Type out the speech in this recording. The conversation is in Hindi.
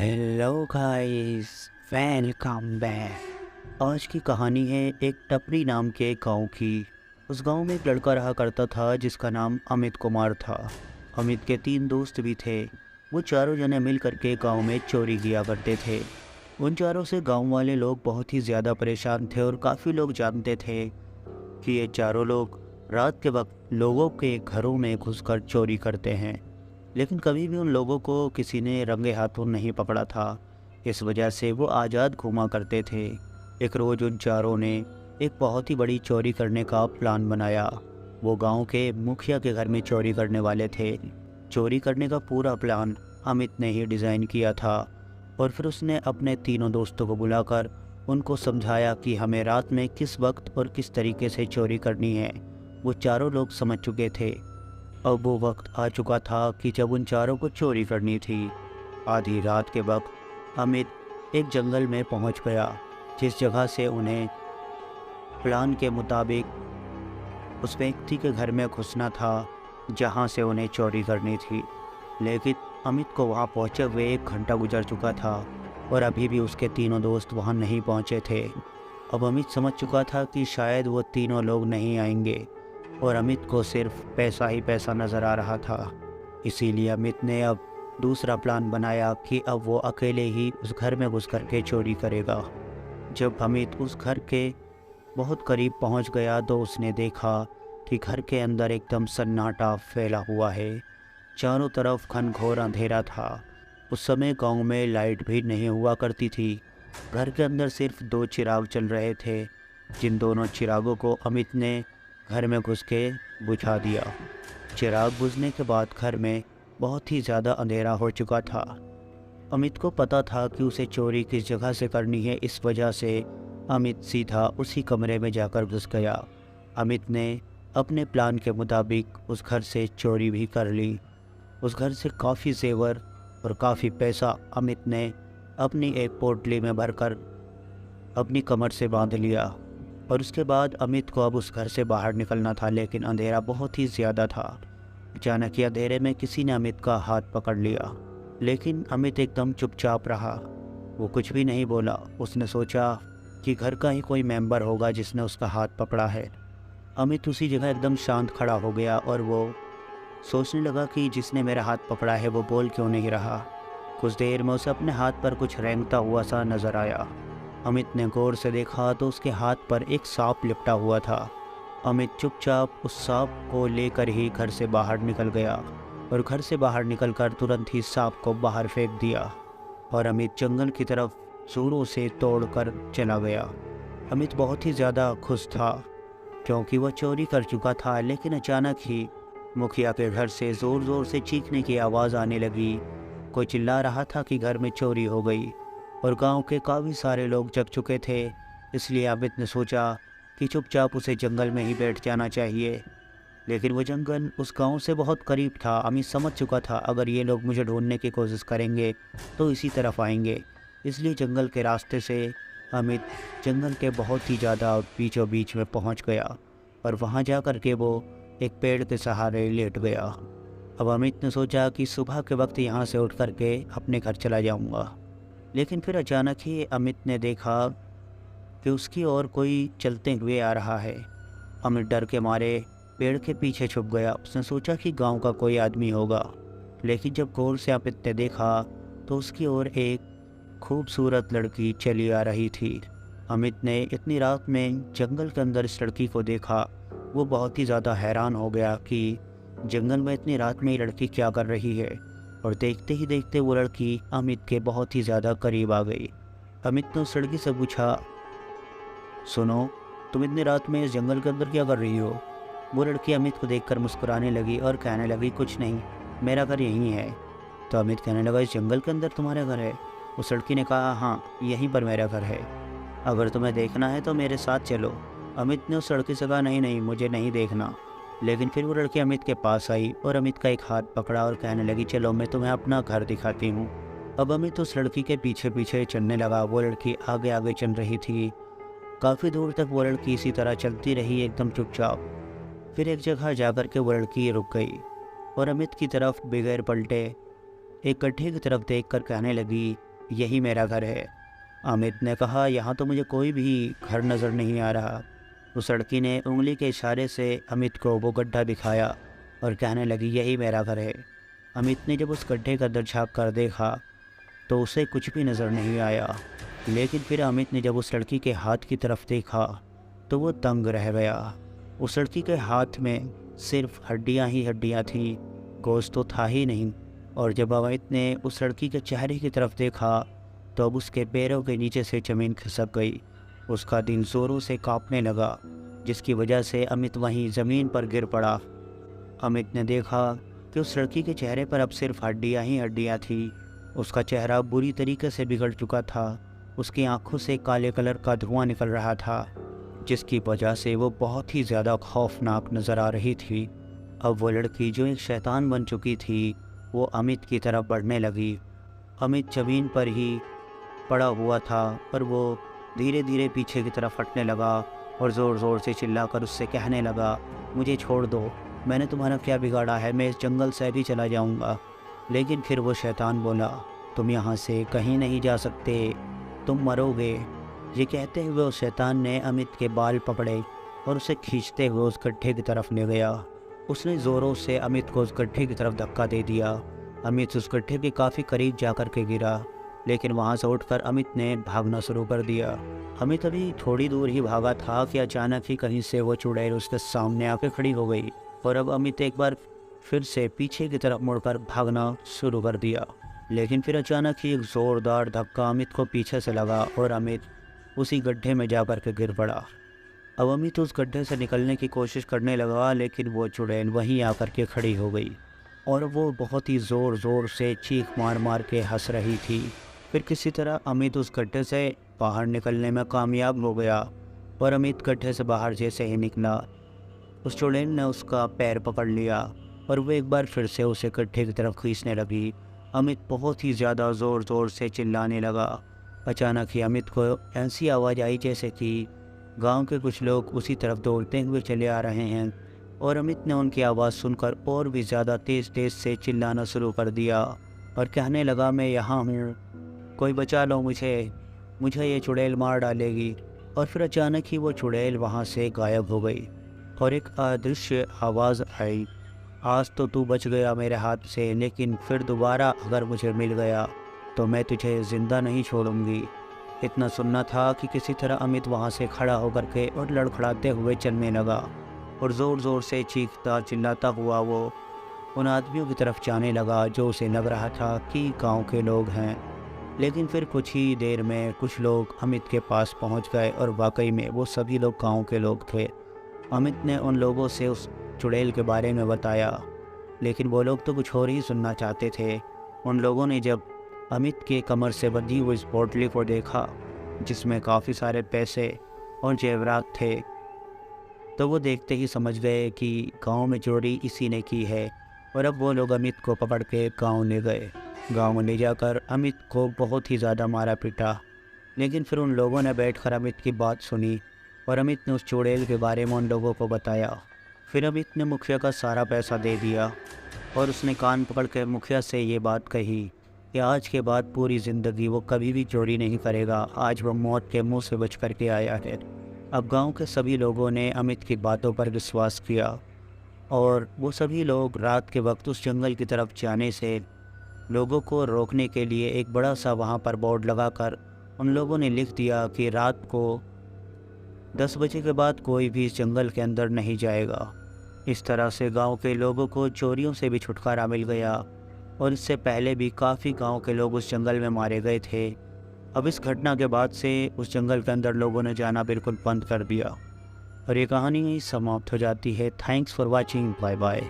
Hello guys, welcome back. आज की कहानी है एक टपरी नाम के गांव की। उस गांव में एक लड़का रहा करता था जिसका नाम अमित कुमार था। अमित के 3 दोस्त भी थे। वो चारों जने मिल करके गांव में चोरी किया करते थे। उन चारों से गांव वाले लोग बहुत ही ज़्यादा परेशान थे और काफ़ी लोग जानते थे कि ये चारों लोग रात के वक्त लोगों के घरों में घुसकर चोरी करते हैं। लेकिन कभी भी उन लोगों को किसी ने रंगे हाथों नहीं पकड़ा था। इस वजह से वो आज़ाद घूमा करते थे। एक रोज़ उन चारों ने एक बहुत ही बड़ी चोरी करने का प्लान बनाया। वो गांव के मुखिया के घर में चोरी करने वाले थे। चोरी करने का पूरा प्लान अमित ने ही डिज़ाइन किया था। और फिर उसने अपने तीनों दोस्तों को बुलाकर उनको समझाया कि हमें रात में किस वक्त और किस तरीके से चोरी करनी है। वो चारों लोग समझ चुके थे। अब वो वक्त आ चुका था कि जब उन चारों को चोरी करनी थी। आधी रात के वक्त अमित एक जंगल में पहुंच गया, जिस जगह से उन्हें प्लान के मुताबिक उस व्यक्ति के घर में घुसना था जहां से उन्हें चोरी करनी थी। लेकिन अमित को वहां पहुंचे हुए 1 घंटा गुजर चुका था और अभी भी उसके तीनों दोस्त वहां नहीं पहुंचे थे। अब अमित समझ चुका था कि शायद वो तीनों लोग नहीं आएंगे और अमित को सिर्फ पैसा ही पैसा नज़र आ रहा था। इसीलिए अमित ने अब दूसरा प्लान बनाया कि अब वो अकेले ही उस घर में घुस करके चोरी करेगा। जब अमित उस घर के बहुत करीब पहुंच गया तो उसने देखा कि घर के अंदर एकदम सन्नाटा फैला हुआ है। चारों तरफ घनघोर अंधेरा था। उस समय गांव में लाइट भी नहीं हुआ करती थी। घर के अंदर सिर्फ 2 चिराग चल रहे थे, जिन दोनों चिरागों को अमित ने घर में घुस के बुझा दिया। चिराग बुझने के बाद घर में बहुत ही ज़्यादा अंधेरा हो चुका था। अमित को पता था कि उसे चोरी किस जगह से करनी है, इस वजह से अमित सीधा उसी कमरे में जाकर घुस गया। अमित ने अपने प्लान के मुताबिक उस घर से चोरी भी कर ली। उस घर से काफ़ी जेवर और काफ़ी पैसा अमित ने अपनी एक पोटली में भरकर अपनी कमर से बांध लिया। और उसके बाद अमित को अब उस घर से बाहर निकलना था, लेकिन अंधेरा बहुत ही ज़्यादा था। अचानक ही अंधेरे में किसी ने अमित का हाथ पकड़ लिया, लेकिन अमित एकदम चुपचाप रहा। वो कुछ भी नहीं बोला। उसने सोचा कि घर का ही कोई मेंबर होगा जिसने उसका हाथ पकड़ा है। अमित उसी जगह एकदम शांत खड़ा हो गया और वो सोचने लगा कि जिसने मेरा हाथ पकड़ा है वो बोल क्यों नहीं रहा। कुछ देर में उसे अपने हाथ पर कुछ रेंगता हुआ सा नज़र आया। अमित ने गौर से देखा तो उसके हाथ पर एक सांप लिपटा हुआ था। अमित चुपचाप उस सांप को लेकर ही घर से बाहर निकल गया और घर से बाहर निकलकर तुरंत ही सांप को बाहर फेंक दिया और अमित जंगल की तरफ जोरों से तोड़कर चला गया। अमित बहुत ही ज़्यादा खुश था क्योंकि वह चोरी कर चुका था। लेकिन अचानक ही मुखिया के घर से ज़ोर ज़ोर से चीखने की आवाज़ आने लगी। कोई चिल्ला रहा था कि घर में चोरी हो गई और गांव के काफ़ी सारे लोग जग चुके थे। इसलिए अमित ने सोचा कि चुपचाप उसे जंगल में ही बैठ जाना चाहिए। लेकिन वो जंगल उस गांव से बहुत करीब था। अमित समझ चुका था अगर ये लोग मुझे ढूंढने की कोशिश करेंगे तो इसी तरफ आएंगे। इसलिए जंगल के रास्ते से अमित जंगल के बहुत ही ज़्यादा बीचों बीच में पहुंच गया और वहां जा कर के वो एक पेड़ के सहारे लेट गया। अब अमित ने सोचा कि सुबह के वक्त यहाँ से उठ कर के अपने घर चला जाऊँगा। लेकिन फिर अचानक ही अमित ने देखा कि उसकी ओर कोई चलते हुए आ रहा है। अमित डर के मारे पेड़ के पीछे छुप गया। उसने सोचा कि गांव का कोई आदमी होगा। लेकिन जब गौर से अमित ने देखा तो उसकी ओर एक खूबसूरत लड़की चली आ रही थी। अमित ने इतनी रात में जंगल के अंदर इस लड़की को देखा। वो बहुत ही ज़्यादा हैरान हो गया कि जंगल में इतनी रात में ये लड़की क्या कर रही है। और देखते ही देखते वो लड़की अमित के बहुत ही ज़्यादा करीब आ गई। अमित ने उस लड़की से पूछा, सुनो, तुम इतनी रात में इस जंगल के अंदर क्या कर रही हो? वो लड़की अमित को देखकर मुस्कुराने लगी और कहने लगी, कुछ नहीं, मेरा घर यहीं है। तो अमित कहने लगा, इस जंगल के अंदर तुम्हारा घर है? उस लड़की ने कहा, हाँ, यहीं पर मेरा घर है। अगर तुम्हें देखना है तो मेरे साथ चलो। अमित ने उस लड़की से कहा, नहीं नहीं, मुझे नहीं देखना। लेकिन फिर वो लड़की अमित के पास आई और अमित का एक हाथ पकड़ा और कहने लगी, चलो मैं तुम्हें अपना घर दिखाती हूँ। अब अमित उस लड़की के पीछे पीछे चलने लगा। वो लड़की आगे आगे चल रही थी। काफ़ी दूर तक वो लड़की इसी तरह चलती रही एकदम चुपचाप। फिर एक जगह जाकर के वो लड़की रुक गई और अमित की तरफ बगैर पलटे एक गड्ढे की तरफ देखकर कहने लगी, यही मेरा घर है। अमित ने कहा, यहाँ तो मुझे कोई भी घर नज़र नहीं आ रहा। उस लड़की ने उंगली के इशारे से अमित को वो गड्ढा दिखाया और कहने लगी, यही मेरा घर है। अमित ने जब उस गड्ढे का अंदर झाँक कर देखा तो उसे कुछ भी नज़र नहीं आया। लेकिन फिर अमित ने जब उस लड़की के हाथ की तरफ देखा तो वो दंग रह गया। उस लड़की के हाथ में सिर्फ हड्डियां ही हड्डियां थीं, गोश्त तो था ही नहीं। और जब अमित ने उस लड़की के चेहरे की तरफ देखा तो अब उसके पैरों के नीचे से ज़मीन खिसक गई। उसका दिल ज़ोरों से कांपने लगा, जिसकी वजह से अमित वहीं ज़मीन पर गिर पड़ा। अमित ने देखा कि उस लड़की के चेहरे पर अब सिर्फ हड्डियां ही हड्डियां थीं। उसका चेहरा बुरी तरीके से बिगड़ चुका था। उसकी आंखों से काले कलर का धुआं निकल रहा था, जिसकी वजह से वो बहुत ही ज़्यादा खौफनाक नज़र आ रही थी। अब वो लड़की जो एक शैतान बन चुकी थी, वो अमित की तरफ बढ़ने लगी। अमित ज़मीन पर ही पड़ा हुआ था, पर वो धीरे धीरे पीछे की तरफ हटने लगा और ज़ोर ज़ोर से चिल्लाकर उससे कहने लगा, मुझे छोड़ दो, मैंने तुम्हारा क्या बिगाड़ा है, मैं इस जंगल से भी चला जाऊंगा। लेकिन फिर वो शैतान बोला, तुम यहाँ से कहीं नहीं जा सकते, तुम मरोगे। ये कहते हुए उस शैतान ने अमित के बाल पकड़े और उसे खींचते हुए उस गड्ढे की तरफ ले गया। उसने ज़ोरों से अमित को उस गड्ढे की तरफ धक्का दे दिया। अमित उस गड्ढे के काफ़ी करीब जाकर के गिरा, लेकिन वहाँ से उठकर अमित ने भागना शुरू कर दिया। अमित अभी थोड़ी दूर ही भागा था कि अचानक ही कहीं से वो चुड़ैल उसके सामने आके खड़ी हो गई और अब अमित एक बार फिर से पीछे की तरफ मुड़कर भागना शुरू कर दिया। लेकिन फिर अचानक ही एक ज़ोरदार धक्का अमित को पीछे से लगा और अमित उसी गड्ढे में जा कर के गिर पड़ा। अब अमित उस गड्ढे से निकलने की कोशिश करने लगा, लेकिन वो चुड़ैल वहीं आकर के खड़ी हो गई और वो बहुत ही ज़ोर ज़ोर से चीख मार मार के हंस रही थी। फिर किसी तरह अमित उस गड्ढे से बाहर निकलने में कामयाब हो गया और अमित गड्ढे से बाहर जैसे ही निकला, उस चुड़ैल ने उसका पैर पकड़ लिया और वो एक बार फिर से उसे गड्ढे की तरफ खींचने लगी। अमित बहुत ही ज़्यादा ज़ोर ज़ोर से चिल्लाने लगा। अचानक ही अमित को ऐसी आवाज़ आई जैसे कि गांव के कुछ लोग उसी तरफ दौड़ते हुए चले आ रहे हैं और अमित ने उनकी आवाज़ सुनकर और भी ज़्यादा तेज़ तेज़ से चिल्लाना शुरू कर दिया और कहने लगा, मैं यहाँ हूँ, कोई बचा लो मुझे, मुझे ये चुड़ैल मार डालेगी। और फिर अचानक ही वो चुड़ैल वहाँ से गायब हो गई और एक अदृश्य आवाज़ आई, आज तो तू बच गया मेरे हाथ से, लेकिन फिर दोबारा अगर मुझे मिल गया तो मैं तुझे ज़िंदा नहीं छोड़ूंगी। इतना सुनना था कि किसी तरह अमित वहाँ से खड़ा होकर के और लड़खड़ाते हुए चलने लगा और ज़ोर ज़ोर से चीखता चिल्लाता हुआ वो उन आदमियों की तरफ जाने लगा जो उसे लग रहा था कि गांव के लोग हैं। लेकिन फिर कुछ ही देर में कुछ लोग अमित के पास पहुंच गए और वाकई में वो सभी लोग गांव के लोग थे। अमित ने उन लोगों से उस चुड़ैल के बारे में बताया, लेकिन वो लोग तो कुछ और ही सुनना चाहते थे। उन लोगों ने जब अमित के कमर से बंधी हुई इस पोटली को देखा, जिसमें काफ़ी सारे पैसे और जेवरात थे, तो वो देखते ही समझ गए कि गांव में चोरी इसी ने की है। और अब वो लोग अमित को पकड़ के गांव ले गए। गांव में ले जाकर अमित को बहुत ही ज़्यादा मारा पीटा। लेकिन फिर उन लोगों ने बैठकर अमित की बात सुनी और अमित ने उस चुड़ैल के बारे में उन लोगों को बताया। फिर अमित ने मुखिया का सारा पैसा दे दिया और उसने कान पकड़ कर मुखिया से ये बात कही कि आज के बाद पूरी ज़िंदगी वो कभी भी चोरी नहीं करेगा। आज वो मौत के मुंह से बच कर के आया है। अब गांव के सभी लोगों ने अमित की बातों पर विश्वास किया और वो सभी लोग रात के वक्त उस जंगल की तरफ जाने से लोगों को रोकने के लिए एक बड़ा सा वहाँ पर बोर्ड लगाकर उन लोगों ने लिख दिया कि रात को 10 बजे के बाद कोई भी इस जंगल के अंदर नहीं जाएगा। इस तरह से गांव के लोगों को चोरियों से भी छुटकारा मिल गया और इससे पहले भी काफ़ी गांव के लोग उस जंगल में मारे गए थे। अब इस घटना के बाद से उस जंगल के अंदर लोगों ने जाना बिल्कुल बंद कर दिया और ये कहानी यहीं समाप्त हो जाती है। Thanks for watching, bye bye.